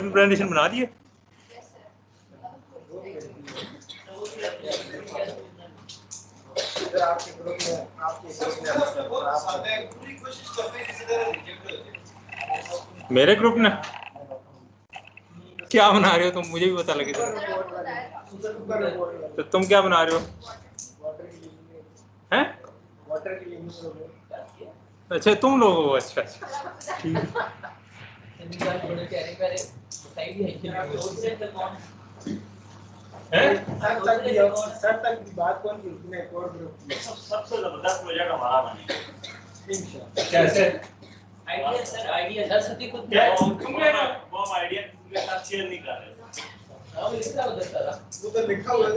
Presentation बना दिए? मेरे ग्रुप ने क्या बना रहे हो तुम? मुझे भी पता लगे। तो तुम क्या बना रहे हो? हैं? अच्छा तुम लोग हो। अच्छा सर तक की बात कौन की? सबसे जबरदस्त प्रोजेक्ट हमारा बनेगा। कैसे? आइडिया सर, आइडिया सरस्वती खुद क्या वो हम आइडिया किसी के साथ शेयर नहीं कर रहे। हां लिखा उधर सारा वो तो लिखा हुआ है।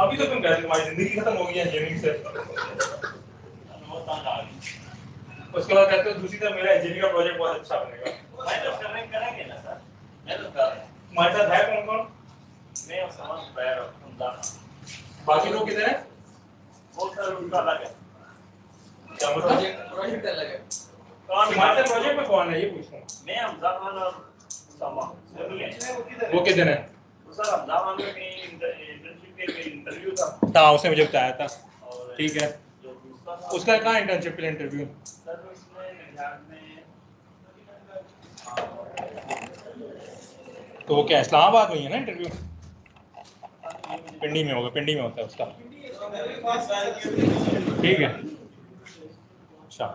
अभी तो तुम कहते हो तुम्हारी जिंदगी खत्म हो गई है इंजीनियरिंग से। उसके बाद कहते हो दूसरी तरफ मेरा इंजीनियरिंग का प्रोजेक्ट बहुत अच्छा बनेगा। मैं तो करेंगे ना सर, मैं तो कर रहा हूं। तुम्हारे साथ है कौन कौन? मैं और समझ पैर और बाकी लोग किधर हैं? वो सर उनका अलग है। क्या मतलब? प्रोजेक्ट अलग है। तुम्हारे साथ प्रोजेक्ट में कौन है ये पूछ रहा हूँ। मैं हमजा खान और समा वो किधर है? सर हमजा खान में इंटर्नशिप के इंटरव्यू था। हाँ उसने मुझे बताया था। ठीक है। जो दूसरा था उसका कहाँ इंटर्नशिप के लिए इंटरव्यू? सर उसमें निजात में तो वो क्या इस्लामाबाद में ही है ना इंटरव्यू? पिंडी में होगा, पिंडी में होता है उसका। ठीक है। अच्छा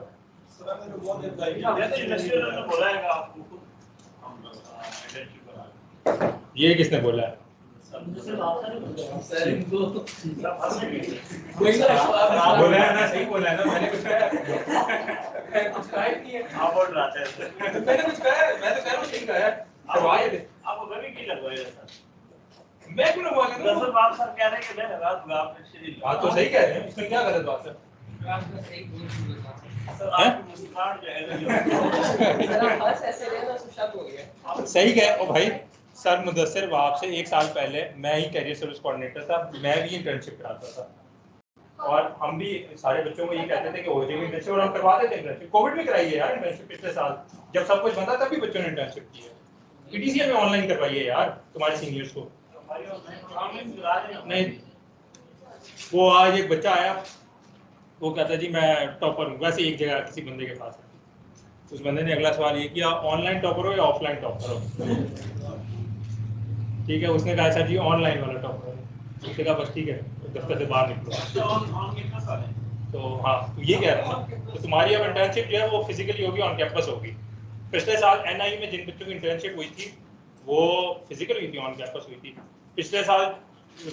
ये किसने बोला है? बोला है ना, सही बोला है ना। मैंने कुछ कहा नहीं है। आप बोल रहे थे मैंने कुछ कहा? मैं तो कह रहा हूँ ठीक है। आपको गलती की लगवाएगा सर। मैं क्यों ना बोल रहा हूँ? बात सर कह रहे हैं कि मैं रात आप बात तो सही कह रहे हैं, इसमें क्या गलत बात है? सही कह ओ भाई। सर मुदस्सिर बाप से 1 साल पहले मैं ही कैरियर सर्विस कोऑर्डिनेटर था, मैं भी इंटर्नशिप कराता था और हम भी सारे बच्चों को ये कहते थे कि हो जाएगी इंटर्नशिप और हम करवाते थे इंटर्नशिप। कोविड में कराई है यार इंटर्नशिप पिछले साल, जब सब कुछ बंदा तब भी बच्चों ने इंटर्नशिप की है। पीटीसीएल में ऑनलाइन करवाई है यार तुम्हारे सीनियर्स को। नहीं वो आज एक बच्चा आया, वो कहता जी मैं टॉपर हूँ, वैसे एक जगह किसी बंदे के पास है। उस बंदे ने अगला सवाल ये किया ऑनलाइन टॉपर हो या ऑफलाइन टॉपर हो? ठीक है, उसने कहा सर जी ऑनलाइन वाला टॉपर है। उसने कहा बस ठीक है, दफ्तर से बाहर निकलो। तो हाँ तो ये कह रहा हूँ, तो तुम्हारी अब इंटर्नशिप जो है वो फिजिकली होगी, ऑन कैंपस होगी। पिछले साल एनआई में जिन बच्चों की इंटर्नशिप हुई थी वो फिजिकल हुई थी, ऑन कैंपस हुई थी। पिछले साल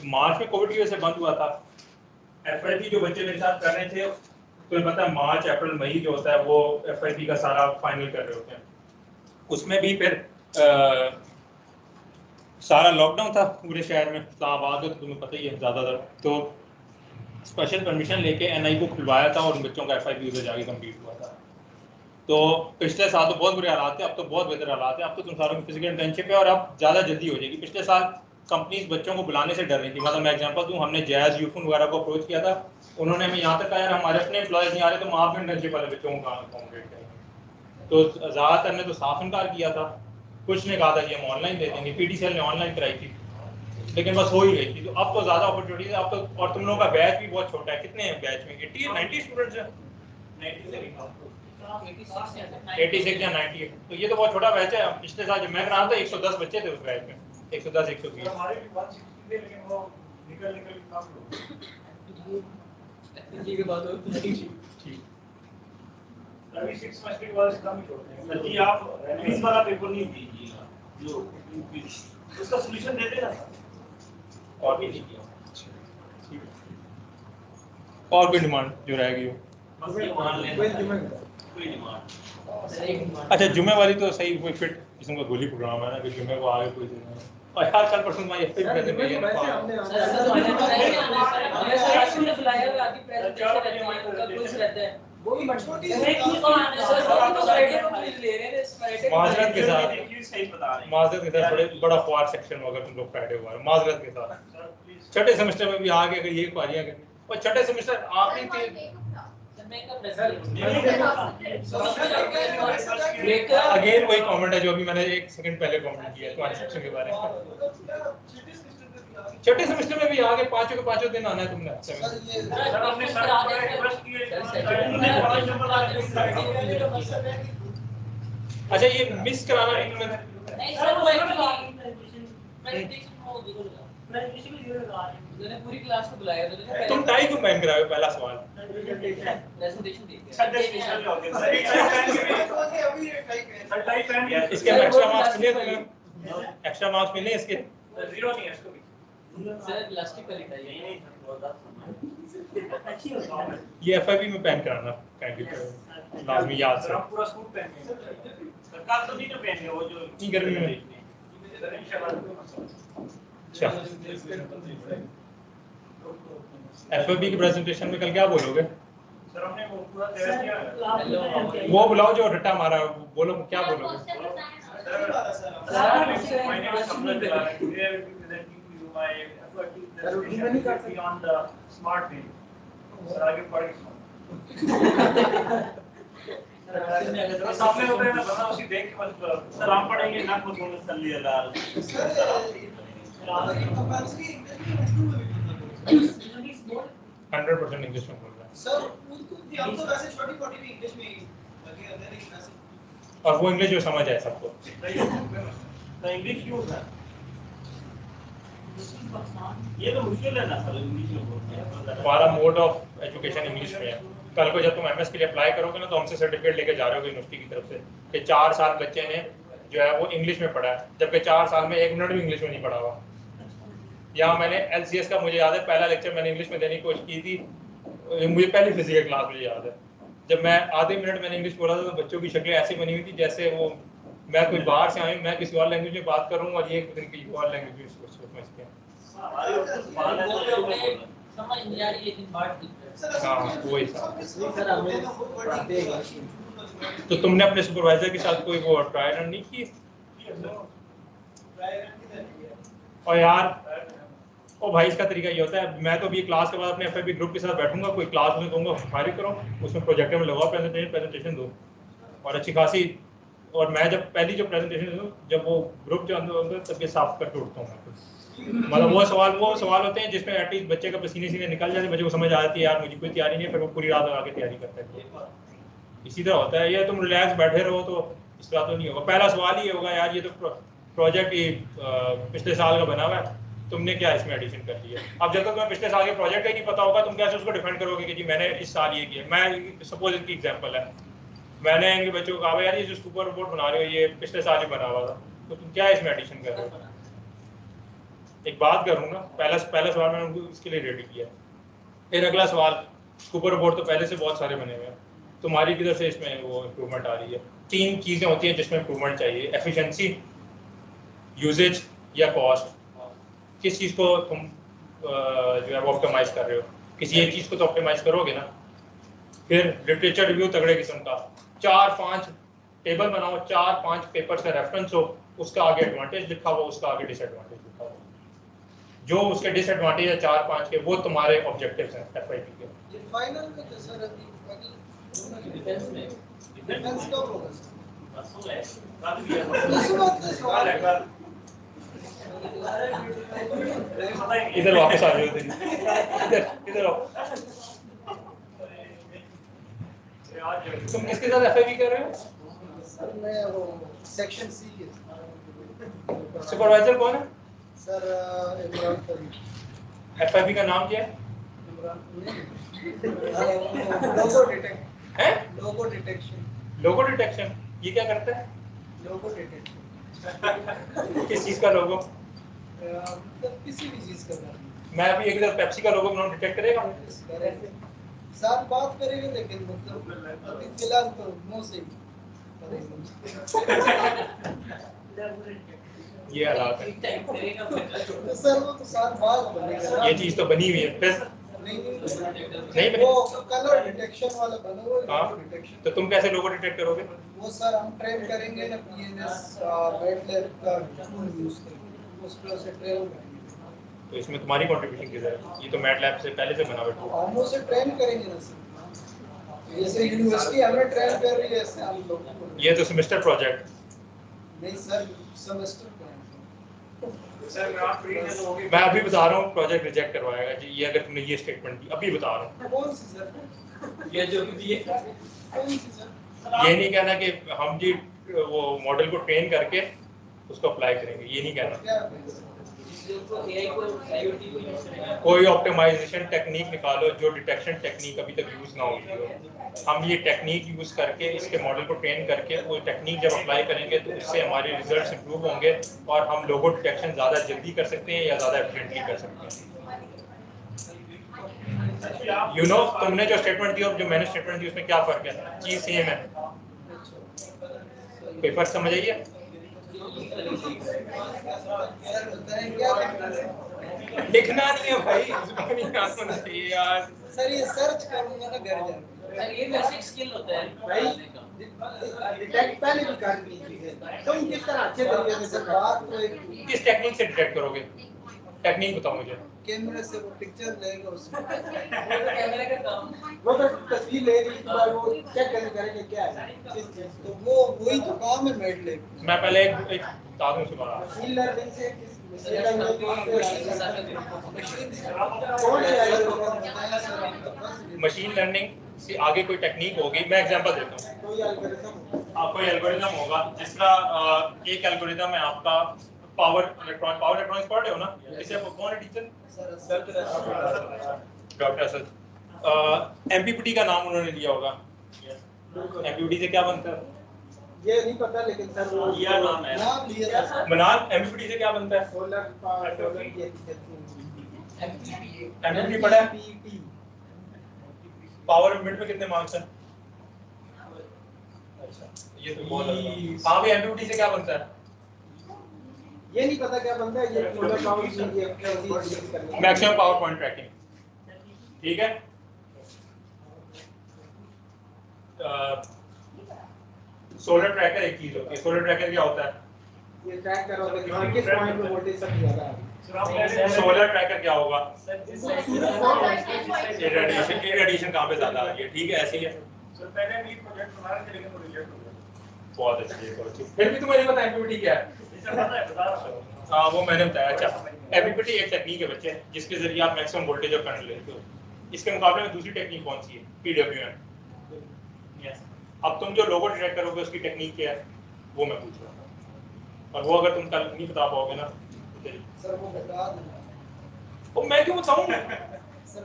मार्च में कोविड की वजह से बंद हुआ था। एफआईपी जो बच्चे मेरे साथ कर रहे थे, तो पता है मार्च अप्रैल मई जो होता है वो एफआईपी का सारा फाइनल कर रहे होते हैं। उसमें भी फिर सारा लॉकडाउन था पूरे शहर में, इस्लामाबाद में तो तुम्हें पता ही है ज़्यादातर। तो स्पेशल परमिशन लेके एनआई को खुलवाया था और उन बच्चों का एफआईपी उधर जाके कंप्लीट हुआ था। तो पिछले साल तो बहुत बुरे हालात थे, अब तो बहुत बेहतर हालात है। अब तो तुम सारों की फिजिकल इंटर्नशिप है और अब ज़्यादा जल्दी हो जाएगी। पिछले साल कंपनीज बच्चों को बुलाने से डर रही थी। मतलब मैं एग्जांपल दूं, हमने जैज़ यूफोन वगैरह को अप्रोच किया था, उन्होंने हमें यहाँ तक कहा यार हमारे अपने एम्प्लॉयज़ नहीं आ रहे तो हम आप इंटर्नशिप वाले बच्चों को कहाँ अकोमोडेट करेंगे। तो ज़्यादातर ने तो साफ इनकार किया था, कुछ ने कहा था कि हम ऑनलाइन दे देंगे। पीटीसीएल ने ऑनलाइन कराई थी लेकिन बस हो ही रही थी। तो अब तो ज़्यादा अपॉर्चुनिटीज है अब तो। और तुम लोगों का बैच भी बहुत छोटा है। कितने हैं बैच में? 80 या 90 स्टूडेंट्स हैं? 86 या 90। तो ये तो बहुत छोटा बैच है। पिछले साल जब मैं करा था 110 बच्चे थे उस बैच में, 110 120। के बाद अभी 6 सेमेस्टर के बाद कम ही छोड़ते हैं सर जी। आप फीस वाला पेपर नहीं दीजिएगा, जो उसका सॉल्यूशन दे देना सर। और भी नहीं किया और कोई डिमांड जो रहेगी वो बस ये मान लें कोई डिमांड। अच्छा जुमे वाली तो सही, कोई फिट किस्म का गोली प्रोग्राम है ना कि जुमे को आगे कोई देना है। और यार कल परसों मैं ये फिट करने में ये ना वैसे हमने बुलाया हुआ आदि प्रेजेंटेशन रहते हैं, कुछ रहते हैं वो भी छोटी सी माजरत के साथ बड़ा ख्वार सेक्शन होगा तुम लोग फ्राइडे हुआ माजरत के साथ। छठे सेमेस्टर में भी आगे अगर ये क्वारियां और छठे सेमेस्टर आखिरी अगेन वही कमेंट है जो अभी मैंने एक सेकंड पहले कमेंट किया ट्रांसक्रिप्शन के बारे में। छठे सेमेस्टर में भी आगे पांचों के पांचों दिन आना है तुमने। अच्छा ये मिस कराना पूरी क्लास को बुलाया तुम टाई क्यों पहन कर आए हो? पहला सवाल इसके एक्स्ट्रा मार्क्स मिले तुम्हें? एक्स्ट्रा मार्क्स मिले इसके? जीरो नहीं है इसको भी सर इलास्टिक वाली टाई नहीं ये एफआईबी में पहन कराना लाजमी याद से। पूरा सूट पहन सरकार तो नहीं पहने वो जो नहीं गर्मी में। अच्छा एफआईबी की प्रेजेंटेशन में कल क्या बोलोगे? सर हमने वो पूरा तैयार किया वो बुलाओ जो रट्टा मारा बोलो क्या बोलोगे? सामने होते हैं ना बता उसी देख के बस सर हम पढ़ेंगे ना खुद बोल कर लिया लाल 100% इंग्लिश में बोल रहा है सर उनको हम तो वैसे छोटी मोटी भी इंग्लिश में लगे रहते हैं लेकिन वैसे और वो इंग्लिश जो समझ आए सबको। तो इंग्लिश क्यों था ये तो मुश्किल है ना सर इंग्लिश में हमारा मोड ऑफ एजुकेशन इंग्लिश में है। कल को जब तुम एमएस के लिए अप्लाई करोगे ना तो हमसे सर्टिफिकेट लेके जा रहे हो यूनिवर्सिटी की तरफ से कि 4 साल बच्चे ने जो है वो इंग्लिश में पढ़ा है, जबकि 4 साल में 1 मिनट भी इंग्लिश में नहीं पढ़ा हुआ। यहाँ मैंने एलसीएस का मुझे याद है पहला लेक्चर मैंने इंग्लिश में देने की कोशिश की थी, मुझे पहली फिजिकल क्लास मुझे याद है। जब मैं आधे मिनट मैंने इंग्लिश बोला था तो बच्चों की शक्लें ऐसी बनी हुई थी जैसे वो मैं कोई बाहर से आया मैं किसी और लैंग्वेज में बात कर रहा हूँ और ये किसी और लैंग्वेज में समझते हैं। समझ नहीं आ रही लेकिन बात हाँ वही तो तुमने अपने सुपरवाइजर के साथ कोई वो ट्राई रन नहीं की? और यार ओ भाई इसका तरीका ये होता है, मैं तो अभी क्लास के बाद अपने एफआईबी ग्रुप के साथ बैठूंगा, कोई क्लास में दूंगा फायरिंग करो, उसमें प्रोजेक्टर में लगाओ प्रेजेंटेशन दो और अच्छी खासी। और मैं जब पहली जो प्रेजेंटेशन दूँ जब वो ग्रुप जो अंदर तब ये साफ करके उठता हूँ मैं। मतलब वो सवाल होते हैं जिसमें एटलीस्ट बच्चे का पसीने सीने निकल जाते, बच्चे को समझ आ जाती है यार मुझे कोई तैयारी नहीं है, फिर वो पूरी रात आके तैयारी करता है। इसी तरह होता है, ये तुम रिलैक्स बैठे रहो तो इस तरह तो नहीं होगा। पहला सवाल ये होगा यार ये तो प्रोजेक्ट पिछले साल का बना हुआ है, तुमने क्या इसमें एडिशन कर दिया। अब जब तक तुम्हें पिछले साल के प्रोजेक्ट का ही नहीं पता होगा तुम कैसे उसको डिफेंड करोगे कि जी मैंने इस साल ये किया। मैं सपोज इनकी एग्जांपल है, मैंने इनके बच्चों को कहा यार ये जो सुपर रिपोर्ट बना रहे हो ये पिछले साल ही बना हुआ था, तो तुम क्या इसमें एडिशन कर रहे हो। एक बात करूँ ना, पहला सवाल मैंने उनको इसके लिए रेडी किया। फिर अगला सवाल, सुपर रिपोर्ट तो पहले से बहुत सारे बने हुए हैं, तुम्हारी किधर से इसमें वो इम्प्रूवमेंट आ रही है। 3 चीज़ें होती हैं जिसमें इम्प्रूवमेंट चाहिए, एफिशिएंसी, यूजेज या कॉस्ट। किस चीज़ को तुम जो है वो ऑप्टिमाइज कर रहे हो, किसी एक चीज़ को तो ऑप्टिमाइज करोगे ना। फिर लिटरेचर रिव्यू तगड़े किस्म का, 4-5 टेबल बनाओ, 4-5 पेपर्स का रेफरेंस हो, उसका आगे एडवांटेज लिखा हो, उसका आगे डिसएडवांटेज लिखा हो, जो उसके डिसएडवांटेज है 4-5 के वो तुम्हारे ऑब्जेक्टिव्स हैं एफआईपी के। ये फाइनल में तो सर अभी डिफेंस का होगा सर इधर वापस आ जाओ, इधर आओ। तुम किसके साथ एफआईबी कर रहे हो? सर मैं वो सेक्शन सी है। सुपरवाइजर कौन है सर? इमरान फरीद। एफआईबी का नाम क्या है? इमरान लोगो डिटेक्ट है, लोगो डिटेक्शन। लोगो डिटेक्शन ये क्या करता है? लोगो डिटेक्शन किस चीज का लोगो? मतलब किसी भी चीज का नाम। मैं अभी एक तरफ पेप्सी का लोगो बनाऊं, डिटेक्ट करेगा? साथ बात करेंगे लेकिन मतलब अभी फिलहाल तो नो से ये हालात है। सर वो तो साथ बात बनेगा। ये चीज तो बनी हुई है, फिर नहीं नहीं बनी। वो कलर डिटेक्शन वाला बना हुआ है। हाँ, डिटेक्शन तो तुम कैसे लोगो डिटेक्ट करोगे? वो सर हम ट्रेन करेंगे ना पीएनएस मैटलैब का टूल यूज करेंगे, उस पर से ट्रेन करेंगे। तो इसमें तुम्हारी कंट्रीब्यूशन किधर है? ये तो मैटलैब से पहले से बना हुआ है। हम उसे ट्रेन करेंगे ना सर। जैसे यूनिवर्सिटी हमें ट्रेन कर रही है ऐसे हम लोग ये तो सेमेस्टर प्रोजेक्ट नहीं सर सेमेस्टर सर आप फ्री हैं तो होगी। मैं अभी बता रहा हूँ प्रोजेक्ट रिजेक्ट करवाएगा जी, ये अगर तुमने ये स्टेटमेंट दी, अभी बता रहा हूँ। कौन सी सर ये जो भी दिए कौन सी सर ये नहीं कहना कि हम जी वो मॉडल को ट्रेन करके उसको अप्लाई करेंगे, ये नहीं कहना। क्या एआई को आईओटी को यूज करेंगे। कोई ऑप्टिमाइजेशन टेक्निक निकालो जो डिटेक्शन टेक्निक अभी तक यूज ना हुई हो, हम ये टेक्निक यूज करके इसके मॉडल को ट्रेन करके वो टेक्निक जब अप्लाई करेंगे तो उससे हमारे रिजल्ट्स इंप्रूव होंगे और हम लोगो डिटेक्शन ज़्यादा जल्दी कर सकते हैं या ज़्यादा एफिशिएंटली कर सकते हैं। यू नो तुमने जो स्टेटमेंट दी और जो मैंने स्टेटमेंट दी उसमें क्या फ़र्क है? चीज़ सेम है, कोई फर्क समझ आइए? सर बताएं क्या लिखना नहीं है भाई, जुबानी काम होना चाहिए यार। सर ये सर्च करूंगा ना घर जाके सर ये बेसिक स्किल होता है भाई डिटेक्ट पहले भी कर ली थी तुम किस तरह अच्छे तरीके से सर बात को एक किस टेक्निक से डिटेक्ट करोगे? टेक्निक बताओ मुझे। कैमरे से वो पिक्चर लेगा उसमें कैमरे का काम वो तो तस्वीर ले रही थी वो चेक करने करेंगे क्या है किस चीज तो वो वही तो काम है मेडलेब मैं पहले एक बता दूं सुबह मशीन लर्निंग से मशीन लर्निंग मशीन लर्निंग से आगे कोई टेक्निक होगी, मैं एग्जांपल देता हूँ। कोई एल्गोरिथम कोई एल्गोरिथम होगा, जिस तरह एक एल्गोरिथम है आपका पावर इलेक्ट्रॉनिक्स पढ़ रहे हो ना? इसे कौन है टीचर? डॉक्टर असद। एमपीपीटी का नाम उन्होंने लिया होगा। एमपीपीटी से क्या बनता है? ये नहीं पता लेकिन सर वो ये नाम है नाम लिया था मनाल एमपीपीटी से क्या बनता है? सोलर पावर सोलर की एमपीपीटी पढ़ा है? पीटी पावर यूनिट में कितने मार्क्स हैं? अच्छा ये तो बहुत हाँ भी एमपीपीटी से क्या बनता है? ये नहीं पता क्या बनता है ये सोलर पावर की मैक्सिमम पावर पॉइंट ट्रैकिंग, ठीक है? सोलर ट्रैकर एक चीज होती है। सोलर ट्रैकर क्या होता है? ये ट्रैक करोगे कि किस पॉइंट पे वोल्टेज सबसे ज्यादा है सोलर ट्रैकर क्या होगा? रेडिएशन कहाँ पे ज्यादा आ रही है, ठीक है? ऐसे ही है। बहुत अच्छी है, बहुत अच्छी। फिर भी तुम्हें नहीं पता एमपीपीटी क्या है? हाँ वो मैंने बताया। अच्छा एमपीपीटी एक टेक्निक है बच्चे जिसके जरिए आप मैक्सिमम वोल्टेज और करंट लेते हो। इसके मुकाबले में दूसरी टेक्निक कौन सी है? पीडब्ल्यूएम। अब तुम जो लोगो डिटेक्ट करोगे उसकी टेक्निक क्या है वो मैं पूछ रहा हूँ, और वो अगर तुम कल नहीं बता पाओगे ना तो सर वो बता देना वो मैं क्यों बताऊँ? सर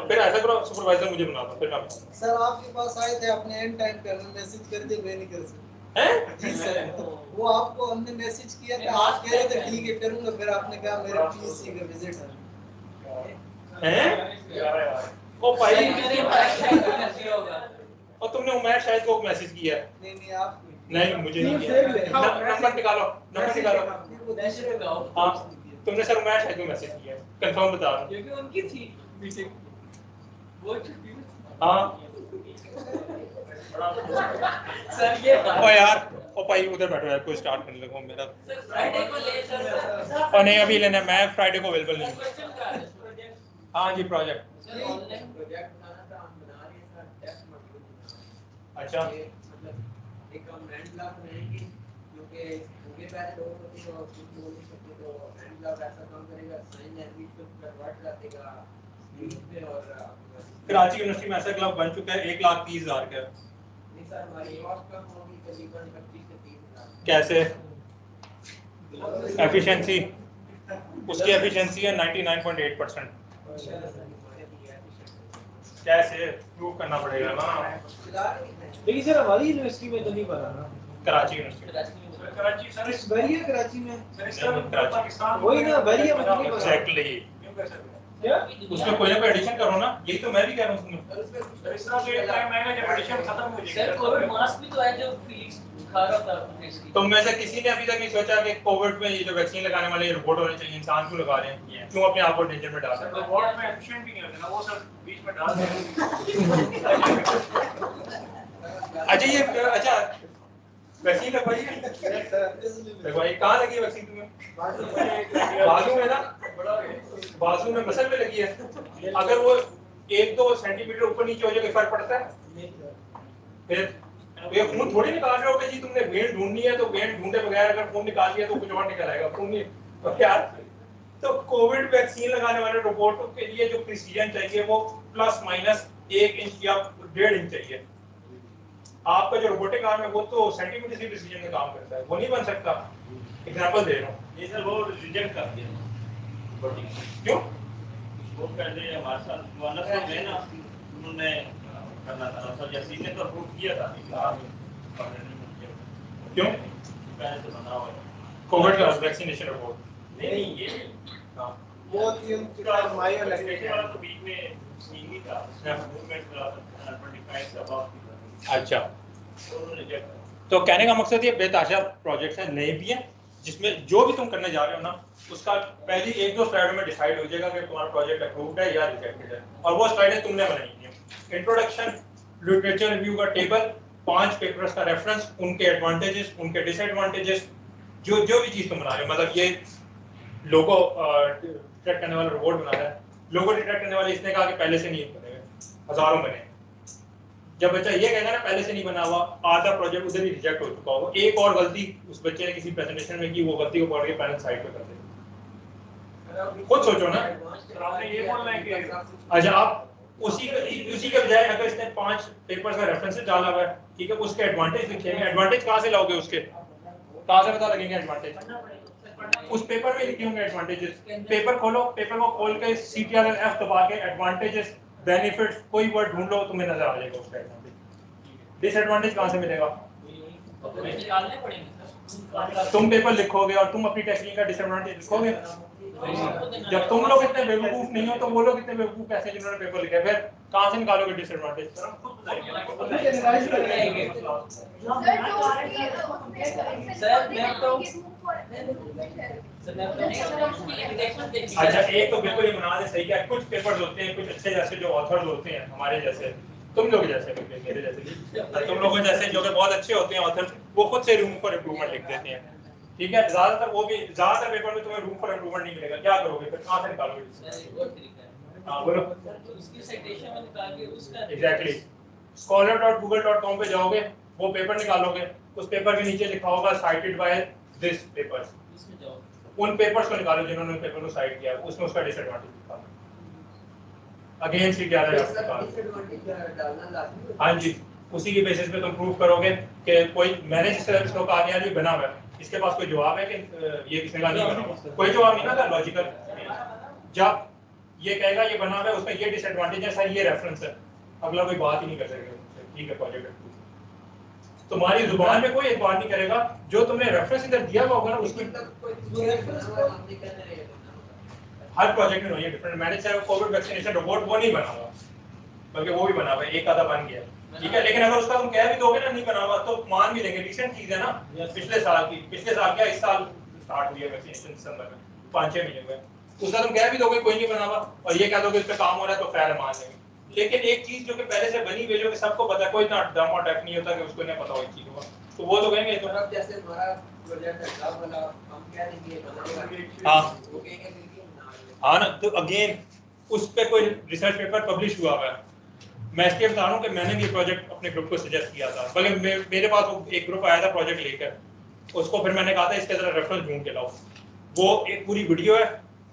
फिर ऐसा करो सुपरवाइजर मुझे बना दो, फिर मैं बताऊँ। सर आपके पास आए थे अपने एंड टाइम पे हमें मैसेज कर दिया मैं नहीं कर सकता हैं? जी सर वो आपको हमने मैसेज किया था आप कह रहे थे ठीक है करूंगा फिर आपने कहा मेरा पीएससी का विजिट है हैं? ओ भाई होगा और तुमने उमैर शायद को मैसेज किया है? नहीं नहीं आप नहीं मुझे नहीं किया। नंबर निकालो, नंबर निकालो। हाँ तुमने सर उमैर शायद को मैसेज किया है, कंफर्म बता रहा हूँ। क्योंकि उनकी थी मीटिंग वो छुट्टी में हाँ सर ये ओ यार ओ भाई उधर बैठो यार, कोई स्टार्ट करने लगा मेरा। फ्राइडे को ले सर और नहीं अभी लेना, मैं फ्राइडे को अवेलेबल नहीं हूँ। क्वेश्चन का है हाँ जी प्रोजेक्ट। सर ऑनलाइन प्रोजेक्ट बनाना था हम बना रहे हैं सर टेस्ट मॉड्यूल। अच्छा मतलब एक हम हैंड ब्लॉक बनाएंगे क्योंकि उनके पहले लोग होते हैं और कुछ लोग नहीं सकते तो हैंड ब्लॉक ऐसा काम करेगा साइन लैंग्वेज को कन्वर्ट कर देगा स्क्रीन पे और कराची यूनिवर्सिटी में ऐसा क्लब बन चुका है 1,30,000 का। नहीं सर हमारी कॉस्ट कम होगी तकरीबन 25 से 30 हज़ार। कैसे? एफिशिएंसी उसकी एफिशिएंसी है 99.8%। कैसे प्रूव करना पड़ेगा ना? लेकिन सर हमारी यूनिवर्सिटी में तो नहीं पढ़ा ना कराची यूनिवर्सिटी कराची सर इस बैरियर कराची में पाकिस्तान वही ना बैरियर में तो नहीं पढ़ा एग्जैक्टली क्या उसमें कोई ना कोई एडिशन करो ना, यही तो मैं भी कह रहा हूँ उसमें। सर इस तरह से एक टाइम आएगा जब एडिशन खत्म हो जाएगा सर कोविड मास्क भी तो है जो फिलिक्स खा रहा था इसकी तो में से किसी ने अभी तक नहीं सोचा कि कोविड में ये जो वैक्सीन लगाने वाले रोबोट होने चाहिए, इंसान क्यों लगा रहे हैं? क्यों अपने आप को डेंजर में डाल रहे हैं? रोबोट में एफिशिएंट भी नहीं होता ना वो सब बीच में डाल देंगे अच्छा ये अच्छा वैक्सीन लगवाई है? लगवाई कहाँ लगी है वैक्सीन तुम्हें? बाजू में ना, बाजू में मसल में लगी है। अगर वो 1-2 सेंटीमीटर ऊपर नीचे हो जाए फर्क पड़ता है? फिर ये खून थोड़ी निकाल रहे हो कि जी तुमने वेन ढूंढनी है तो वेन ढूंढे बगैर अगर खून निकाल लिया तो कुछ और निकल आएगा, खून नहीं तो यार। तो कोविड वैक्सीन लगाने वाले रोबोटों के लिए जो प्रिसीजन चाहिए वो ±1 इंच या 1.5 इंच चाहिए। आपका जो रोबोटिक आर्म है वो तो सेंटीमीटर से प्रिसीजन में काम करता है, वो नहीं बन सकता। एग्जांपल दे रहा हूँ। ये सर वो रिजेक्ट कर दिया क्यों? वो पहले हमारे साथ मानस लोग हैं ना, उन्होंने करना था सर जैसी ने तो अप्रूव किया था लेकिन आप क्यों? पहले से बना हुआ है कोविड का वैक्सीनेशन रिपोर्ट नहीं ये हाँ वो टीम का मायो लगने वाला तो बीच में नहीं था मूवमेंट का 25 से अबव थी। अच्छा, तो उन्होंने रिजेक्ट तो कहने का मकसद ये बेताशा प्रोजेक्ट है, नए भी हैं, जिसमें जो भी तुम करने जा रहे हो ना उसका पहली 1-2 स्लाइड में डिसाइड हो जाएगा कि तुम्हारा प्रोजेक्ट अप्रूव्ड है या रिजेक्टेड है, और वो स्लाइडें तुमने बनानी है। इंट्रोडक्शन, लिटरेचर रिव्यू का टेबल, 5 पेपर्स का रेफरेंस, उनके एडवांटेजेस, उनके डिसएडवांटेजेस, जो भी चीज तुम बना रहे हो। मतलब ये लोगो डिटेक्ट करने वाला रोबोट बना रहा है, लोगो डिटेक्ट करने वाले इसने कहा कि पहले से नहीं बनेगा, हजारों बने। जब बच्चा ये कहेगा ना पहले से नहीं बना हुआ, आधा प्रोजेक्ट उधर ही रिजेक्ट हो चुका होगा, एक और गलती उस बच्चे ने किसी प्रेजेंटेशन में की, वो गलती को पढ़ के पैरेंट साइड पे कर देगा। खुद सोचो ना, आपने ये बोलना है कि अच्छा आप उसी के बजाय अगर इसने 5 पेपर्स का रेफरेंस डाला हुआ है, ठीक है, उसके एडवांटेज लिखेंगे। एडवांटेज कहाँ से लाओगे, उसके कहाँ से पता लगेंगे एडवांटेज? उस पेपर में लिखे होंगे एडवांटेजेस। पेपर खोलो, पेपर को खोल के CTRL-F दबा के एडवांटेजेस, बेनिफिट्स, कोई वर्ड ढूंढ लो, तुम्हें नजर आ जाएगा उसका एडवांटेज। डिसएडवांटेज कहाँ से मिलेगा? तुम पेपर लिखोगे और तुम अपनी टेक्निक का डिसएडवांटेज लिखोगे। जब तुम लोग इतने बेवकूफ नहीं हो तो वो लोग इतने बेवकूफ कैसे जिन्होंने पेपर लिखा है, फिर कहाँ से निकालोगे डिसएडवांटेज? अच्छा एक तो बिल्कुल ही बना दे सही क्या, कुछ पेपर्स होते हैं कुछ अच्छे जैसे जो ऑथर्स होते हैं हमारे जैसे, तुम लोग जैसे, मेरे जैसे, तुम लोगों जैसे जो कि बहुत अच्छे होते हैं ऑथर्स, वो खुद से रूम फॉर इम्प्रूवमेंट लिख देते हैं। ठीक है, ज्यादातर वो भी ज्यादातर पेपर में तुम्हें रूम फॉर इम्प्रूवमेंट नहीं मिलेगा, क्या करोगे फिर, कहाँ से निकालोगे? हाँ बोलो। उसकी साइटेशन में निकाल के उसका एग्जैक्टली, scholar.google.com पे जाओगे, वो पेपर निकालोगे, उस पेपर के नीचे लिखा होगा साइटेड बाय दिस पेपर्स, इसमें जाओ उन पेपर्स को निकालो जिन्होंने उन पेपर को साइट किया, उसमें उसका डिसएडवांटेज निकालो, अगेन CTRL-F डालना लाजमी है। हाँ जी, उसी के बेसिस पे तुम प्रूव करोगे कि कोई, मैंने जिस तरह इसको कहा यार ये बना हुआ है, इसके पास कोई जवाब है कि ये किसने कहा नहीं बना हुआ, कोई जवाब नहीं ना, लॉजिकल। जब ये कहेगा ये बना हुआ है, उसका ये डिसएडवांटेज है सर, ये रेफरेंस है, अगला कोई बात ही नहीं कर सकेगा, ठीक है प्रोजेक्ट। तुम्हारी जुबान में कोई एतबार नहीं करेगा, जो तुमने रेफरेंस इधर दिया हुआ होगा ना उसकी हर प्रोजेक्ट में है डिफरेंट। मैंने चाहे कोविड वैक्सीनेशन रोबोट वो नहीं बना हुआ, बल्कि वो भी बना हुआ है, एक आधा बन गया, ठीक है, लेकिन अगर उसका तुम कह भी दोगे ना नहीं बना हुआ तो मान भी लेंगे, रिसेंट चीज है ना, पिछले साल की, पिछले साल क्या इस साल स्टार्ट हुई है वैक्सीनेशन दिसंबर में, 5-6 महीने हुए, उसका तुम कह भी दोगे कोई नहीं बना हुआ और ये कह दोगे इस पे काम हो रहा है तो खैर मान लेंगे। लेकिन एक चीज जो कि पहले से बनी हुई जो कि सबको पता है, कोई ना डम और डेफ नहीं होता कि उसको नहीं पता हो एक चीज का, तो वो तो कहेंगे तो जैसे हमारा प्रोजेक्ट है जॉब वाला, हम क्या नहीं बदलेगा, हाँ वो कहेंगे बिल्कुल बना। हाँ ना, तो अगेन उस पे कोई रिसर्च पेपर पब्लिश हुआ है, मैं इसलिए बता रहा हूँ कि मैंने भी प्रोजेक्ट अपने ग्रुप को सजेस्ट किया था, बल्कि मेरे पास एक ग्रुप आया था प्रोजेक्ट लेकर, उसको फिर मैंने कहा था इसके जरा रेफरेंस ढूंढ के लाओ, वो एक पूरी वीडियो है,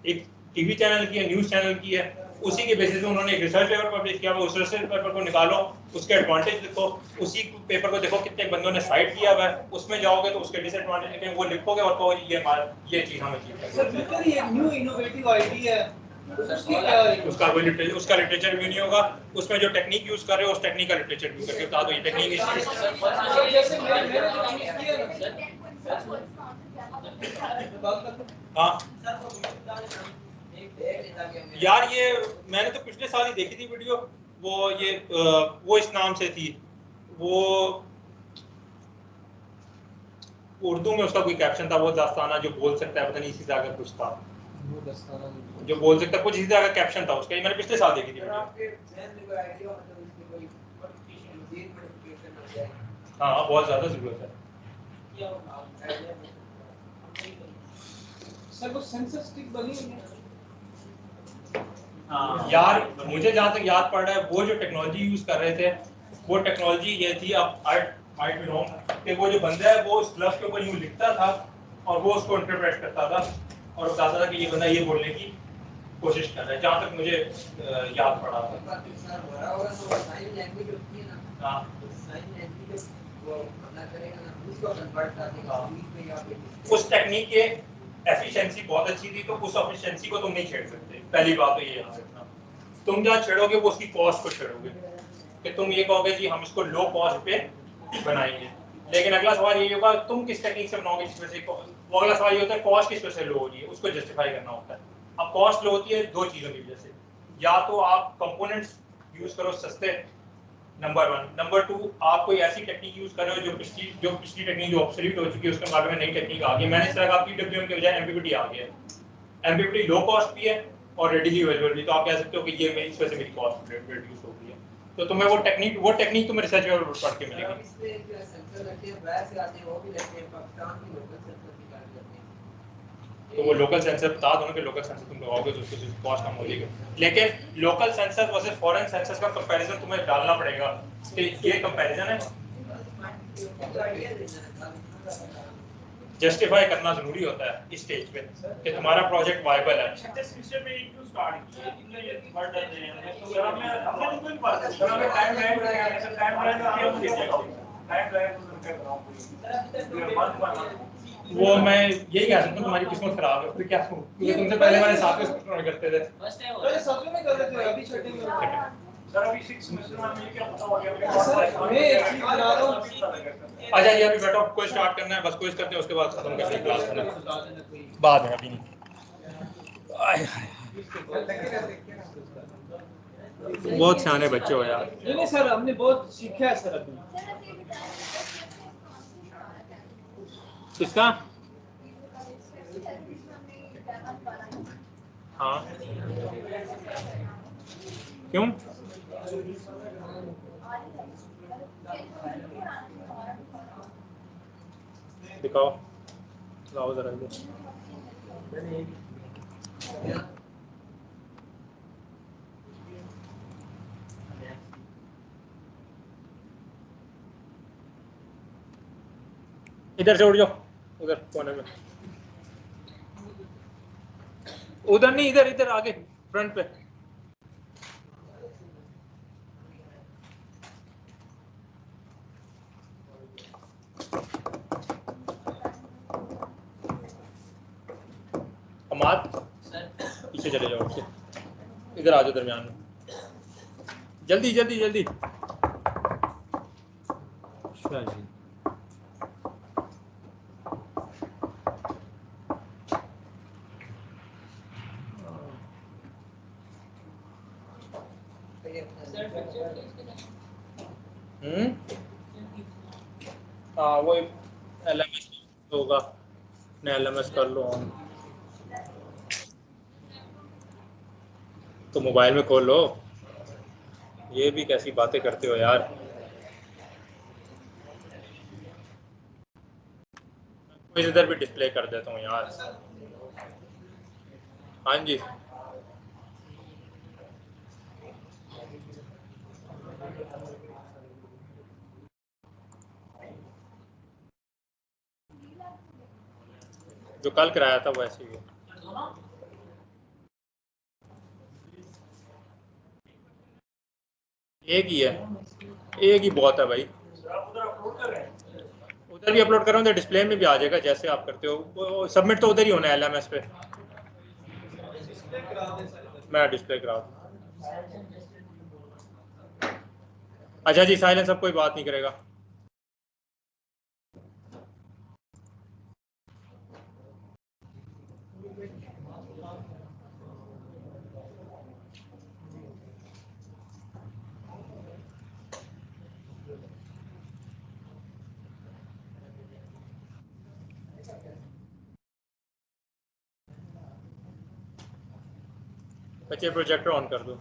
एक टीवी चैनल की है, न्यूज़ चैनल की है, उसी के बेसिस पे उन्होंने एक रिसर्च पेपर पब्लिश किया, वो उस रिसर्च पेपर को निकालो, उसके एडवांटेज लिखो, उसी पेपर को देखो कितने बंदों ने साइट किया हुआ है, उसमें जाओगे तो उसके डिसएडवांटेज लिखेंगे, वो लिखोगे और कहो ये चीज हम अचीव करेंगे। सर बिल्कुल ये न्यू इनोवेटिव आईडिया है, उसकी क्या है? उसका कोई उसका लिटरेचर भी नहीं होगा, उसमें जो टेक्निक यूज कर रहे हो उस टेक्निक का लिटरेचर भी करके बता दो ये टेक्निक सर जैसे मैंने जो चीज किया ना, हाँ यार ये मैंने तो पिछले साल ही देखी थी वीडियो, वो इस नाम से थी, वो उर्दू में उसका कोई कैप्शन था, वो दास्ताना जो बोल सकता है, पता नहीं इसी तरह का कुछ था, जो बोल सकता है कुछ इसी तरह का कैप्शन था उसका, ये मैंने पिछले साल देखी थी वीडियो। हाँ बहुत ज्यादा जरूरत है। सर वो सेंसर स्टिक बनी हुई है, यार मुझे जहाँ तक याद पड़ रहा है वो जो टेक्नोलॉजी यूज कर रहे थे वो टेक्नोलॉजी ये थी, अब माइट बी रॉन्ग, कि वो जो बंदा है वो उस ग्लव के ऊपर यूं लिखता था और वो उसको इंटरप्रेट करता था और बताता था कि ये बंदा ये बोलने की कोशिश कर रहा है, जहाँ तक मुझे याद पड़ा था। उस टेक्निक के एफिशिएंसी बहुत अच्छी थी, तो उस एफिशिएंसी को तुम नहीं छेड़ सकते, पहली बात तो ये याद रखना। तुम जहाँ छेड़ोगे वो उसकी कॉस्ट को छेड़ोगे, कि तुम ये कहोगे जी हम इसको लो कॉस्ट पे बनाएंगे, लेकिन अगला सवाल ये होगा तुम किस टेक्निक से बनाओगे जिस वजह से, वो अगला सवाल ये होता है कॉस्ट किस वजह से लो हो रही है, उसको जस्टिफाई करना होता है। अब कॉस्ट लो होती है दो चीज़ों की वजह से, या तो आप कंपोनेंट्स यूज करो सस्ते, नंबर 1, नंबर 2 आप कोई ऐसी टेक्निक यूज कर रहे हो जो पिछली टेक्निक जो ऑब्सोल्यूट हो चुकी है उसके मुकाबले में नई टेक्निक आ गई। मैंने इस तरह का पीडब्ल्यूएम के बजाय एमपीपीटी आ गया है। एमपीपीटी लो कॉस्ट भी है और रेडीली अवेलेबल भी, तो आप कह सकते हो कि ये इस वजह से मेरी कॉस्ट रिड्यूस हो गई है। तो तुम्हें वो टेक्निक तुम्हें रिसर्च में पढ़ के मिलेगी। तो वो लोकल सेंसर बता दो ना कि लोकल सेंसर तुम लगाओगे तो उसकी कॉस्ट कम हो जाएगी, लेकिन local sensor versus foreign sensor का कंपैरिजन तुम्हें डालना पड़ेगा कि ये कंपैरिजन है, जस्टिफाई करना जरूरी होता है इस स्टेज पे कि तुम्हारा प्रोजेक्ट वायबल है। वो मैं यही कह सकता हूँ तुम्हारी किस्मत खराब है, फिर क्या क्योंकि तुमसे पहले वाले साथ में करते थे। पहले सत्र में कर रहे थे, अभी छठे में सर अभी 6 सेमेस्टर में ये क्या पता हो गया मैं एक चीज बता रहा हूँ। अच्छा ये अभी बैठो, कोई स्टार्ट करना है, बस कोई करते हैं उसके बाद खत्म करते हैं क्लास बाद में, अभी नहीं। बहुत सियाने बच्चे हो यार। नहीं सर हमने बहुत सीखा है सर अभी। किसका? हाँ क्यों? दिखाओ लाओ जरा इधर से उठ जाओ, उधर कोने में, उधर नहीं, इधर इधर आगे फ्रंट पे। अमाद पीछे चले जाओ, उससे इधर आ जाओ दरमियान में, जल्दी जल्दी जल्दी। अच्छा जी हाँ वो LMS होगा, मैं LMS कर लो ऑन, तो मोबाइल में खोल लो। ये भी कैसी बातें करते हो यार। मैं इधर भी डिस्प्ले कर देता हूँ यार। हाँ जी जो कल कराया था वैसे ही है। एक ही है, एक ही बहुत है भाई। उधर भी अपलोड कर रहा हूँ तो डिस्प्ले में भी आ जाएगा जैसे आप करते हो। सबमिट तो उधर ही होना है LMS पे। मैं डिस्प्ले करा दूँ। अच्छा जी साइलेंस, अब कोई बात नहीं करेगा। बच्चे प्रोजेक्टर ऑन कर दो।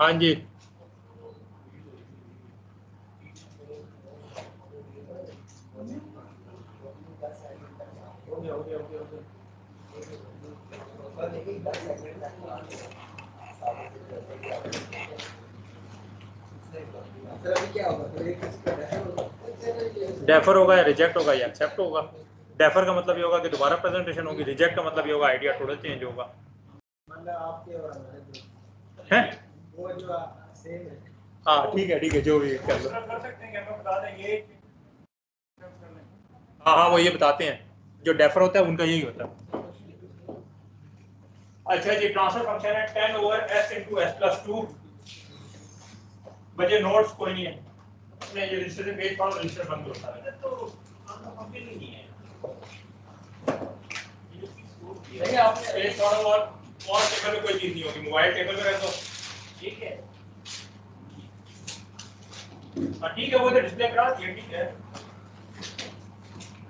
हाँ जी डेफर होगा या रिजेक्ट होगा या एक्सेप्ट होगा। डेफर का मतलब ये होगा कि दोबारा प्रेजेंटेशन होगी, रिजेक्ट का मतलब ये होगा आइडिया टोटल चेंज होगा। मतलब आपके और हमारे हैं वो जो सेम है। हाँ ठीक है जो भी कर लो। कर सकते हैं, हमें बता दें ये हाँ वो ये बताते हैं, जो डेफर होता है उनका यही होता है। अच्छा जी, ट्रांसफर फंक्शन है 10 ओवर s into s+2। बच्चे नोट्स कोई नहीं है, अपने ये रजिस्टर से पेज पढ़ो, रजिस्टर बंद होता है तो हम भी नहीं है। देखिए आपने पेज पढ़ो और टेबल में कोई चीज नहीं होगी, मोबाइल टेबल में रह तो ठीक है। हाँ ठीक है, वो तो डिस्प्ले करा दिया, ठीक है।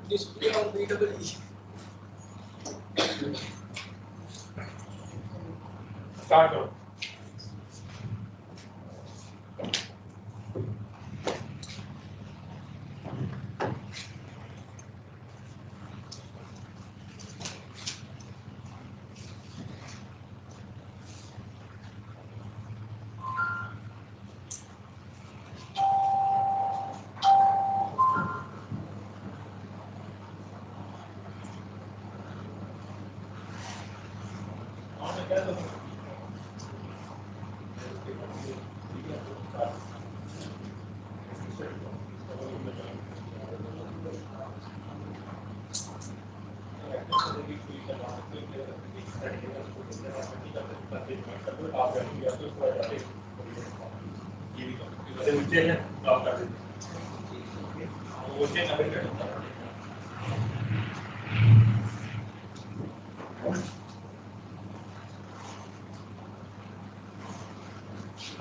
डिस्प्ले ऑन BEE स्टार्ट करो।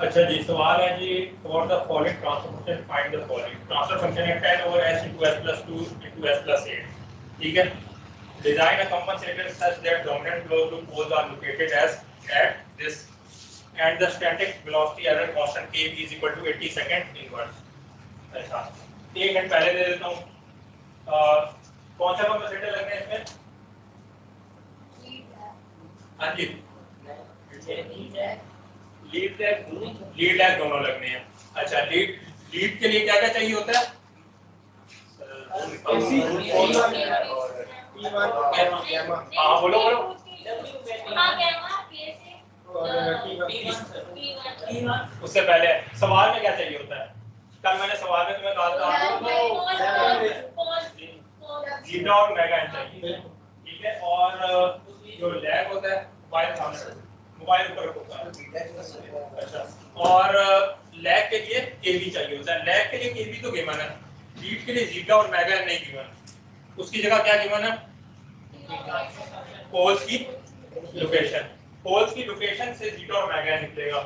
अच्छा जी, सवाल है जी, for the following transfer function find the following. Transfer function है 10 over s into s+2 into s+8, ठीक है। Design a compensator such that dominant close to poles are located as at this and the static velocity error constant k is equal to 80 second inverse। ऐसा एक minute पहले दे देता हूँ, कौन सा compensator लगना है इसमें? हाँ जी, लीड लैग दोनों लगने हैं। अच्छा, लीड के लिए क्या क्या चाहिए होता है? हाँ बोलो उससे पहले सवाल में क्या चाहिए होता है? कल मैंने सवाल में तुम्हें कहा था जीटा और मेगा एन चाहिए, ठीक है। और जो लैग होता है मोबाइल ऊपर होता है। अच्छा, और लैग के लिए केवी चाहिए होता है। लैग के लिए केवी तो गिवन है, लीड के लिए जीटा और मेगा एन नहीं गिवन। उसकी जगह क्या गिवन है? पोल्स की लोकेशन। पोल्स की लोकेशन से जीटा और मेगा एन निकलेगा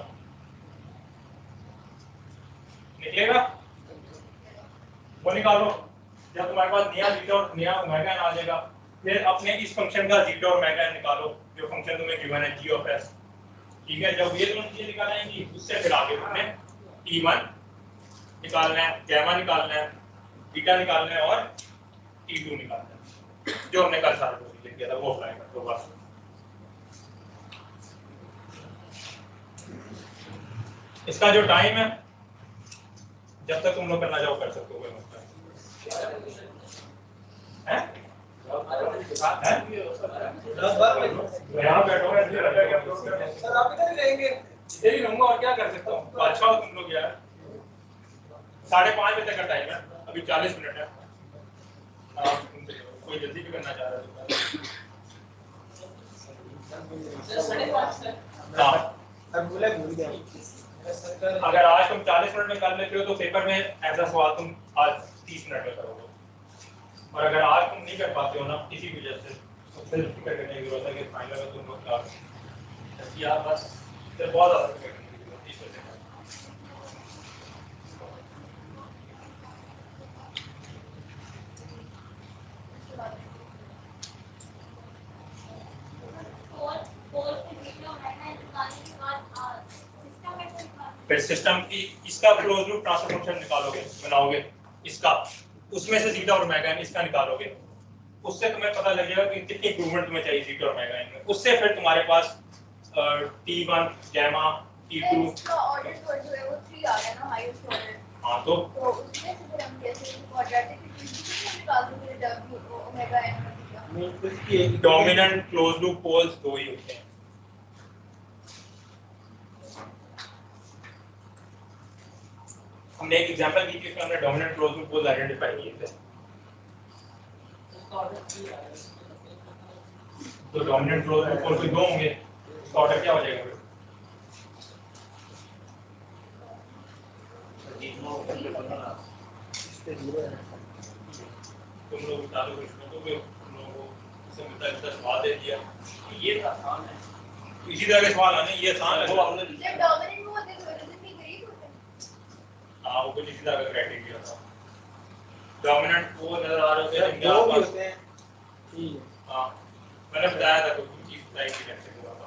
वो निकालो। जब तुम्हारे पास नया जीटा और नया ओमेगा एन आ जाएगा, फिर अपने इस फंक्शन का जीटा और ओमेगा एन निकालो, जो फंक्शन तुम्हें गिवन है g ऑफ s, ठीक है। जब ये दोनों चीजें निकालेंगी, उससे फिर आगे तुमने t1 निकालना है, गैमा निकालना है, बीटा निकालना है और t2 निकालना है, जो हमने कल सारा लिख दिया था वो अप्लाई कर दो बस। इसका जो टाइम है, जब तक तुम लोग करना चाहो कर सकते हो, कोई मसला है? यहाँ बैठो, सर आप इधर ही रहेंगे? इधर ही रहूंगा और क्या कर सकता हूँ। अच्छा हो तुम लोग यार। 5:30 बजे तक का टाइम है, अभी 40 मिनट है। कोई जल्दी भी करना चाह रहा है? अगर आज तुम 40 मिनट में कर लेते हो तो पेपर में ऐसा सवाल तुम आज 30 मिनट में करोगे, और अगर आज तुम नहीं कर पाते हो ना किसी वजह से, तो फिर फिक्र करने की जरूरत है कि फाइनल में तुम लोग यार बस फिर बहुत ज़्यादा फिक्र करने की जरूरत है। फिर सिस्टम की इसका क्लोज लूप ट्रांसफर फंक्शन निकालोगे, बनाओगे इसका, उसमें से जीटा और ओमेगा एन इसका निकालोगे, उससे तुम्हें पता लगेगा कि कितनी इम्प्रूवमेंट तुम्हें चाहिए थीटा और ओमेगा इनमें। उससे फिर तुम्हारे पास T1 गामा T2 इसका ऑर्डर जो है वो 3 आ गया ना, हाईएस्ट ऑर्डर। हाँ तो उसमें से फिर हम कैसे क्वाड्रेटिक इक्वेशन निकाल सकते हैं W omega n। Dominant close loop poles दो ही होते हैं। हमने एक एग्जांपल की थी उसमें हमने dominant close loop poles identify किए थे। तो डोमिनेंट क्लोज लूप पोल कोई दो होंगे, इसका ऑर्डर क्या हो जाएगा फिर? तुम लोग बता दो इसमें, तो फिर तुम लोगों को इससे मिलता सवाल दे दिया। ये था आसान है, इसी तरह के सवाल आने ये आसान है। जब डोमिनेंट होते हैं तो रिलेटिव भी ग्रेट होते हैं। हाँ वो कुछ इसी तरह का क्राइटेरिया था। डोमिनेंट वो नजर आ रहे थे दो भी होते हैं। ठीक है। हाँ मैंने बताया था कुछ चीज बताई थी कैसे हुआ था।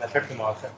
मेथड के मार्क्स है।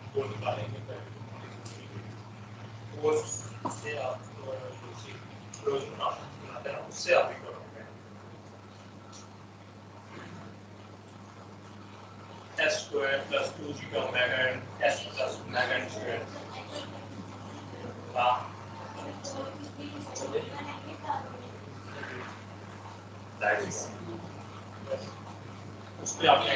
वो निकालेंगे वो से आप रोज बनाते हैं उससे आप ही करोगे s square plus 2g omega and s plus omega n square that is उस पे आपने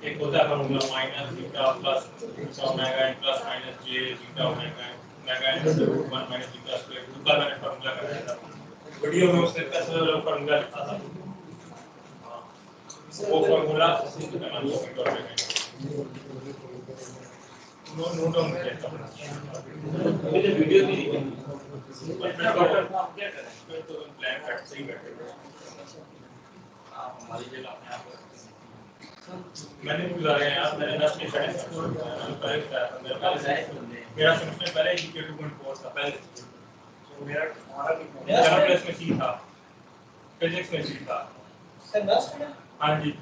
एक होता है formula minus beta plus beta omega n plus minus j beta omega n root 1 minus beta square दूसरा मैंने फॉर्मूला कराया था वीडियो में उसने कैसे फॉर्मूला लिखा था वो फॉर्मूला नो डाउन किया था मुझे वीडियो दी क्या करें तो प्लान कट सही बैठे आप हमारी जगह अपने आप मैंने गुजारे हैं आप मैंने 10 के साइड मेरा सेमेस्टर पहले जीके 2.4 था पहले मेरा हमारा प्लस में सी था फिजिक्स में सी था सर 10 में हां जी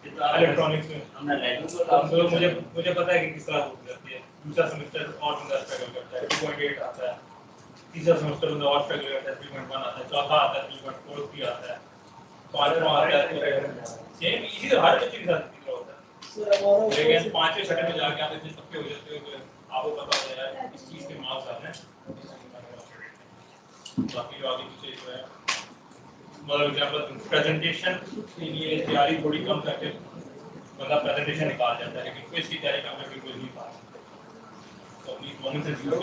इलेक्ट्रॉनिक्स में हमने लाइटिंग को तो मुझे पता है कि किस तरह हो जाती है दूसरा सेमेस्टर और बंदा स्ट्रगल करता है 2.8 आता है तीसरा सेमेस्टर बंदा और स्ट्रगल करता है 3.1 आता है चौथा आता है 3.4 भी आता है पांचवा आता है सेम इसी हर बच्चे के साथ होता है लेकिन पांचवें छठे में जाके आप इतने पक्के हो जाते हो कि आपको पता होता है इस चीज के मार्क्स आते हैं बाकी आगे पीछे जो है मतलब एग्जांपल प्रेजेंटेशन के लिए तैयारी थोड़ी कम करके मतलब प्रेजेंटेशन निकाल जाता है लेकिन क्विज की तैयारी करना बिल्कुल नहीं पाता तो अपनी कॉमन सेंस यूज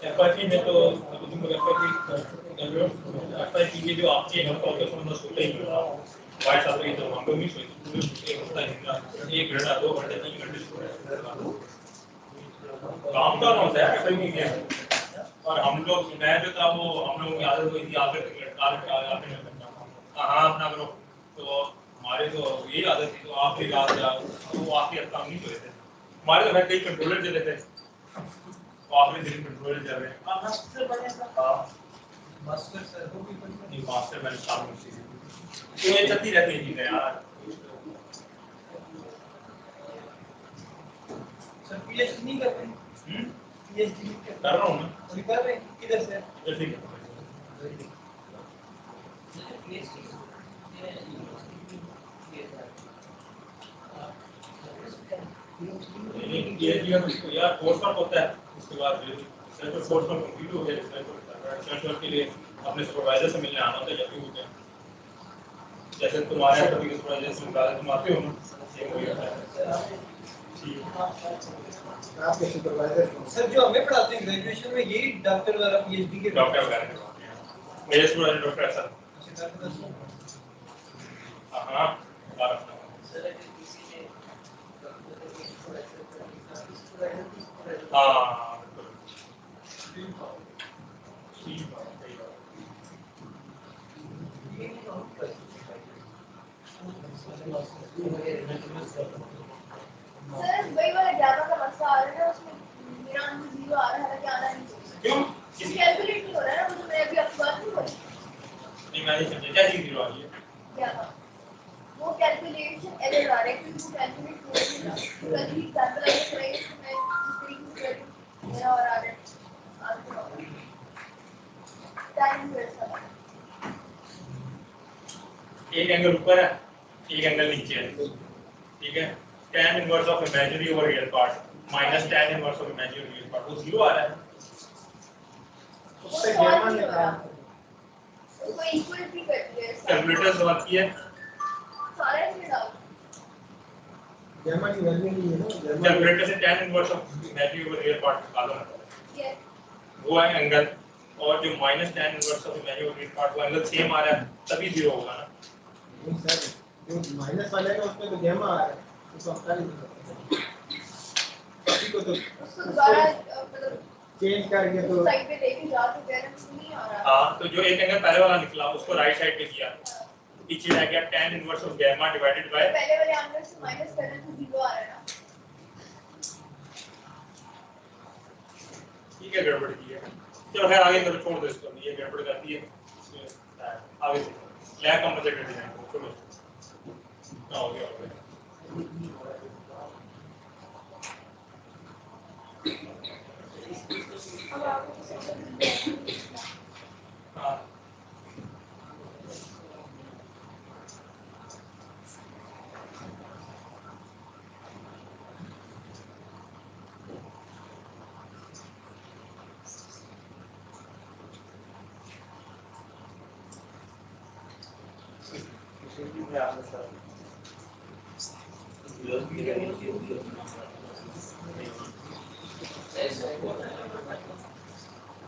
एफआईपी में तो अभी तुम लोग एफआईपी कर रहे हो। एफआईपी के जो आपके फोकस होना होता ही होगा वाइट साहब की तो हम लोग नहीं सोचते एक होता है 1 घंटा 2 घंटे 3 घंटे काम का होता है एफआईपी में। और हम लोग मैं जो था वो हम लोगों की आदत हुई थी आगे तक लटका आगे में करना हाँ अपना करो तो हमारे तो यही आदत थी। तो आप भी रात तो वो आपकी काम नहीं सोए थे हमारे तो कई कंट्रोलर चले थे आपने दिन कंट्रोलर चल रहे हैं मास्टर बने हां मास्टर सर वो भी नहीं मास्टर मैंने काम नहीं की तो ये चलती रहती है चीजें यार। सर पीएचडी नहीं कर रहे पीएचडी कर रहा हूं मैं अभी कर रहे हैं किधर से जल्दी ये यार कोर्स वर्क होता है उसके बाद रिसर्च कोर्स वर्क कंप्लीट हो गया रिसर्च वर्क के लिए अपने सुपरवाइजर से मिलने आना होता है जब भी होते हैं जैसे तुम्हारे कभी सुपरवाइजर से मिलते तुम आते हो ना सेम वही होता है। आपके सुपरवाइजर सर जो हमें पढ़ाते हैं ग्रेजुएशन में यही डॉक्टर वगैरह पीएचडी के डॉक्टर वगैरह मेरे सुपरवाइजर डॉक्टर है सर हां सर वही वाला जावा का मसला आ रहा है ना उसमें मेरा आंसर 0 आ रहा है हालांकि आना नहीं चाहिए क्यों कैलकुलेट नहीं हो रहा है ना मुझे मैं अभी आपकी बात नहीं बोली नहीं मैंने समझा क्या चीज आ रही है क्या वो कैलकुलेशन एरर आ रहा है क्योंकि वो कैलकुलेट हो नहीं रहा कल ही एग्जांपल अगर कराइए तो मैं जिस तरीके से करूं मेरा और आ रहा है आंसर टाइम वैसा एक एंगल ऊपर है एक एंगल नीचे है ठीक है tan inverse of imaginary over real part minus tan inverse of imaginary real part वो 0 आ रहा है उससे गेमा निकाल उसको इक्वल भी कर दिया कैलकुलेटर सॉल्व किया सारे में डाल गेमा की वैल्यू नहीं है ना कैलकुलेटर से tan inverse of imaginary over real part निकालो ये वो है एंगल और जो minus tan inverse of imaginary real part वो एंगल सेम आ रहा है तभी 0 होगा ना नहीं सर जो माइनस वाला है ना उसमें तो गेमा आ रहा है तो पता नहीं किसी को तो उसको दोबारा मतलब चेंज करके तो साइड पे लेके जा तो कह रहे हैं नहीं आ रहा हां तो जो एक एंगल पहले वाला निकला उसको राइट साइड पे किया पीछे रह गया tan inverse of gamma divided by पहले वाले एंगल से माइनस करना तो 0 आ रहा है ना ठीक है गड़बड़ की है चलो खैर आगे करो छोड़ दो इसको ये गड़बड़ करती है आगे से लैग कंपनसेटर डिजाइन को छोड़ो ना हो गया अब आपको समझ में हां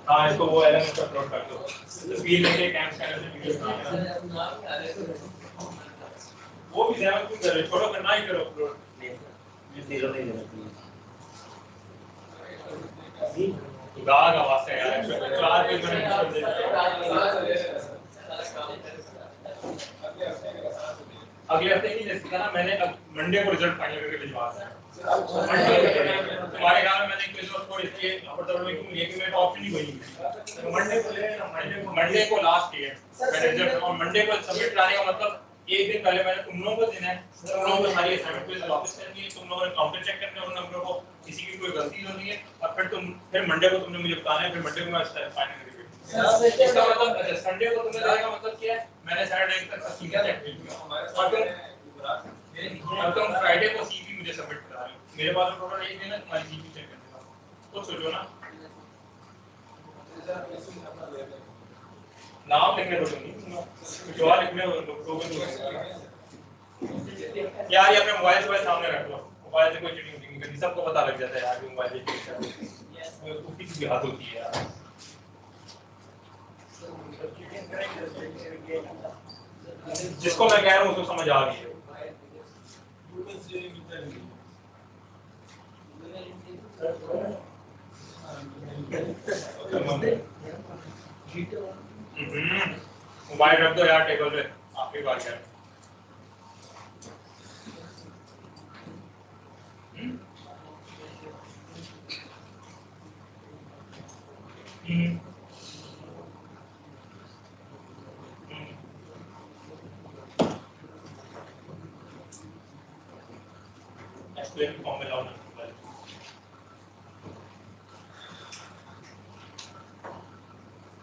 हाँ इसको वो एलिमेंट का प्लॉट कर दो तो फील लेके कैंप स्कैनर से वीडियो बना वो भी जैमत क्यों कर रहे छोड़ो करना ही करो अपलोड ये 0 नहीं देना खुदा का वास्ता है यार 4 पेज मैंने अगले हफ्ते नहीं जैसे ना मैंने मंडे को रिजल्ट फाइनल करके भिजवा दिया तुम्हारे गांव में मैंने क्विज और स्कोर इसलिए अपर में क्यों लिए कि मेरे ऑप्शन ही वही है मंडे को ले मंडे को लास्ट है मैंने रिजल्ट और मंडे को सबमिट कराने का मतलब एक दिन पहले मैंने तुम लोगों को देना है तुम लोगों को सारी असाइनमेंट क्विज वापस करनी है तुम लोगों ने काउंटर चेक करने और नंबरों को किसी की कोई गलती होनी है और फिर मंडे को तुमने मुझे बताना है फिर मंडे को मैं फाइनल करके इसका मतलब संडे को तुमने देने का मतलब क्या है मैंने सैटरडे तक सीधा चेक कर लिया और तुम फ्राइडे को सीवी मुझे सबमिट करा रहे हो मेरे पास टोटल एक दिन है तुम्हारी सीवी चेक करने का तो सोचो ना नाम लिखने पड़ेंगे कुछ और लिखने यार ये अपने मोबाइल से सामने रख लो मोबाइल से कोई चीटिंग नहीं करनी सबको पता लग जाता है यार मोबाइल से चीटिंग करनी है उसकी भी हाथ होती है यार जिसको मैं कह रहा हूँ उसको समझ आ गई है मोबाइल रख दो यार टेबल पे आखिरी बार क्या एक्सप्लेन फॉर्म में लाओ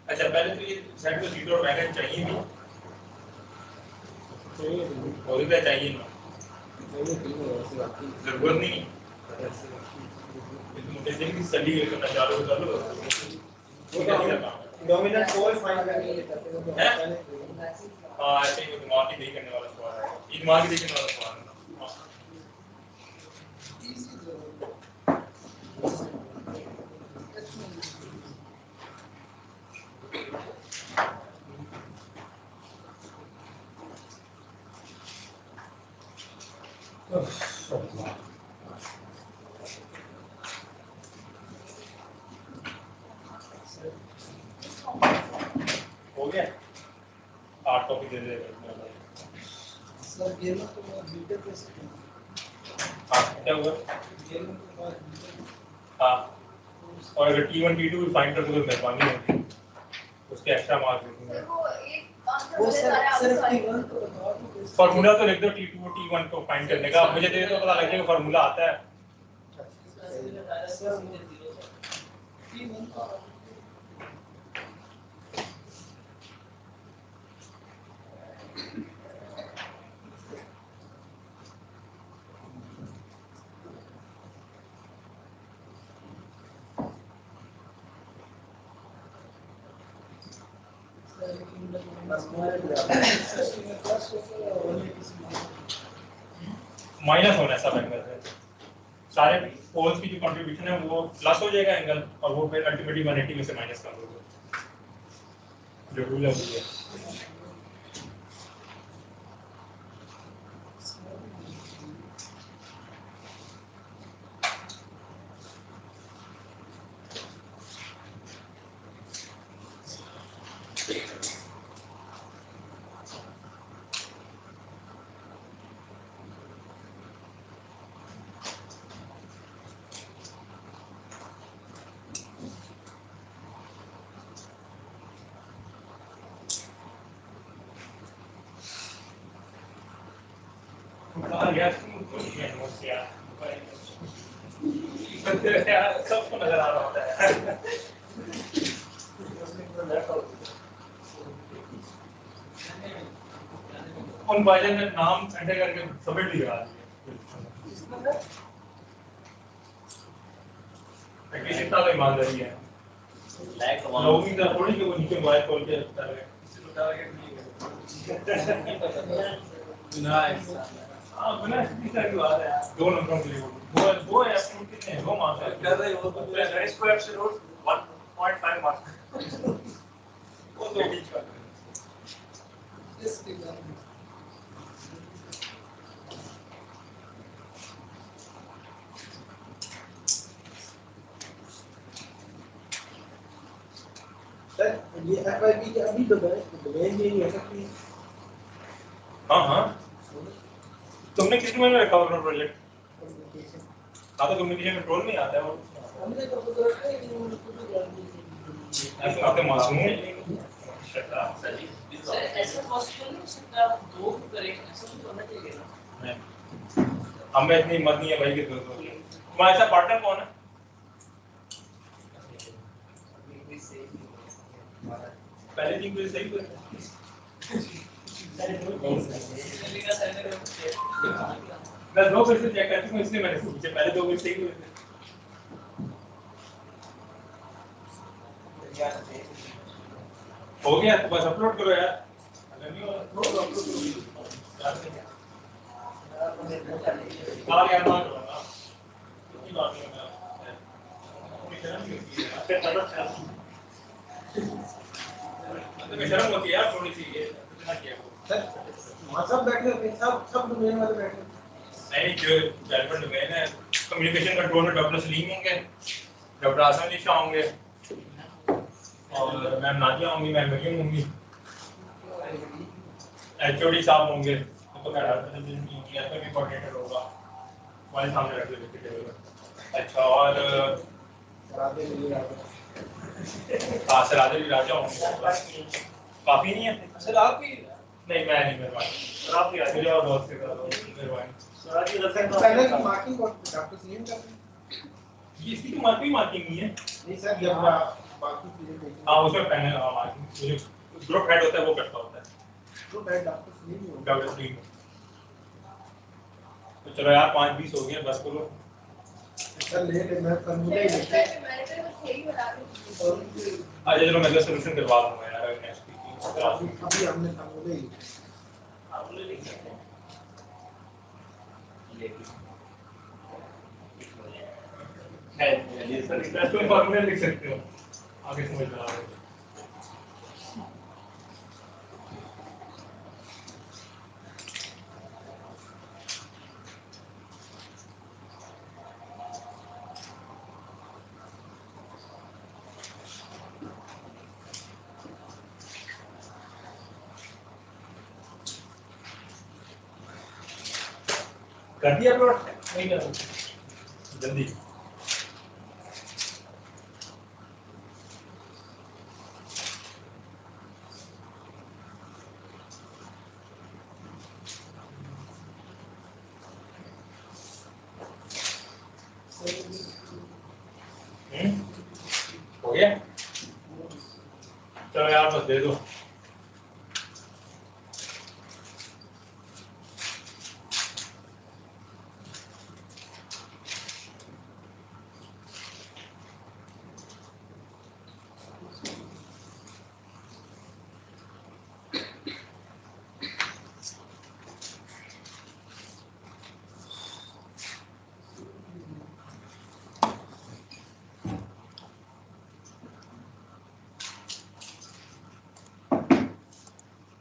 अच्छा पहले तो ये सेट को जीरो और बैलेंस चाहिए भी और भी चाहिए ना जरूरत नहीं मुझे दिन की स्टडी करना चालू कर लो डोमिनेंट फोर फाइंड करनी है हां ऐसे ही दिमाग की नहीं करने वाला सवाल है ये दिमाग की देखने वाला सवाल है हो गया 8 कॉपी दे दे सर गेम तो बीटे पे से हां क्या हुआ हां और अगर T1 T2 भी फाइंड कर दो तो मेहरबानी होगी उसके एक्स्ट्रा मार्क्स देंगे वो सिर्फ T1 तो बताओ फार्मूला तो लिख दो T2 और T1 को फाइंड करने का मुझे दे दो पता लग जाएगा फार्मूला आता है T1 का माइनस होना है सब एंगल से सारे पोल्स की जो कंट्रीब्यूशन है वो प्लस हो जाएगा एंगल और वो फिर अल्टीमेटली 180 में से माइनस कर दोगे जो रूल है वो है सबको नजर आ रहा होता है उन भाईजान ने नाम एंटर करके सबमिट भी करा दिया एटलीस्ट इतना तो ईमानदारी है लोगों की तरह थोड़ी कि वो नीचे मोबाइल खोल के रखता है हाँ बिना इसकी की बात है दो नंबरों के लिए वो एप्टीट्यूड कितने हैं 2 मार्क्स कर रहे हो तो इसको एप्टीट्यूड 1.5 मार्क्स वो तो टीच कर सर ये FIB के अभी तो डोमेन ही है सकती हाँ तुमने किस में रखा अपना प्रोजेक्ट हाँ तो कम्युनिकेशन कंट्रोल में आता है वो हमने तो खुद रखा है कि ऐसे आते मासूम सर ऐसा पॉसिबल नहीं हो सकता दो करें ऐसा तो होना चाहिए ना हमें इतनी हिम्मत नहीं है भाई कि दो तुम्हारा ऐसा पार्टनर कौन है पहले दिन तो सही मैं 2 फिर से चेक करती हूँ इसलिए मैंने पूछा पहले 2 फिर सही हुए थे हो गया तो बस अपलोड करो यार। अगर नहीं हो यार यार ना करो ना, इतनी बात नहीं है। शर्म होती है यार थोड़ी सी, ये इतना किया सब बैठे हैं, सब डोमेन वाले बैठे हैं। नहीं, जो डेवलपमेंट डोमेन है, कम्युनिकेशन कंट्रोल में डॉक्टर सलीम होंगे, डॉक्टर आसम निशा होंगे, और मैम नादिया होंगी, मैम मरियम होंगी, एचओडी साहब होंगे, तो भी कोऑर्डिनेटर होगा, हमारे सामने रख देंगे। अच्छा, और सरादे भी राजा होंगे। काफी नहीं है सर आप ही नहीं, मैं नहीं, मेहरबानी सर, आप ही मुझे और बहुत से कर दो, मेहरबानी सर आज पहले की मार्किंग डॉक्टर सलीम करते हैं। ये इसकी तो मार्किंग नहीं है। नहीं सर, जब बाकी चीजें हाँ, उसमें पैनल मार्किंग जो ग्रुप हेड होता है वो करता होता है। तो मैं डॉक्टर सलीम हूं। डॉक्टर सलीम। तो चलो यार 5-20 हो गए, बस करो। सर ले मैं फॉर्मूला ही लिखता मैंने तो बस यही बता दी। आज चलो मैं सोल्यूशन करवा दूंगा यार नेक्स्ट वीक। अभी हमने फॉर्मूला ही लिखा। ये सर इसमें फॉर्मूला लिख सकते हो, आगे समझ में आ रहा है। कर दिया अपलोड? नहीं कर जल्दी। हो गया? चलो यार बस दे दो।